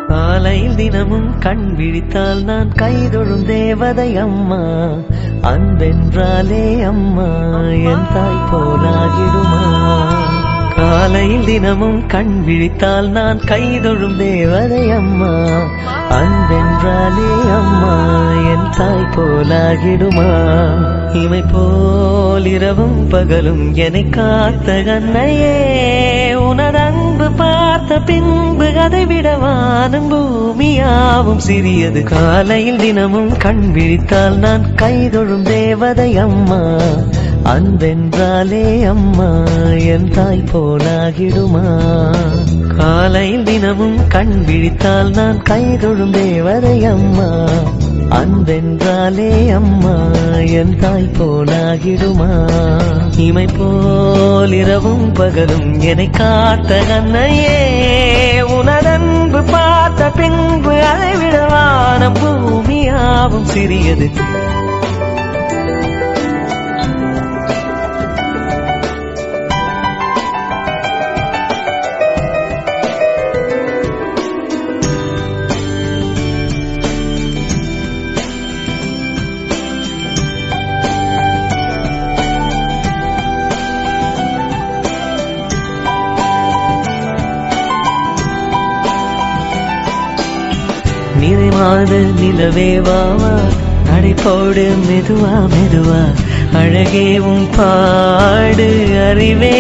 காலையில் தினமும் கண் விழித்தால் நான் கைதொழும் தேவதை அம்மா. அன்பென்றாலே அம்மா என் தாய் போலாகிடுமா. காலையில் தினமும் கண் விழித்தால் நான் கைதொழும் தேவதை அம்மா. அன்பென்றாலே அம்மா என் தாய் போலாகிடுமா. இமை போல் இரவும் பகலும் என்னை காத்த கண்ணையே, உனதன்பு பார்த்த பின்பு அதை விடவானும் பூமியாவும் சிறியது. காலையில் தினமும் கண் விழித்தால் நான் கைதொழும் தேவதை அம்மா. அன்பென்றாலே அம்மா என் தாய் போலாகிடுமா. காலையில் தினமும் கண் விழித்தால் நான் கைதொழும் தேவதை அம்மா. அன்பென்றாலே அம்மா என் தாய் போலாகிடுமா. இமை போல் இரவும் பகலும் என்னை காத்த கண்ணையே, உனதன்பு பார்த்த பின்பு அதை விடவான பூமியாவும் சிறியது. நிறைமாத நிலவே வாவா, நடைபோடு மெதுவா மெதுவா, அழகேவும் பாடு அறிவே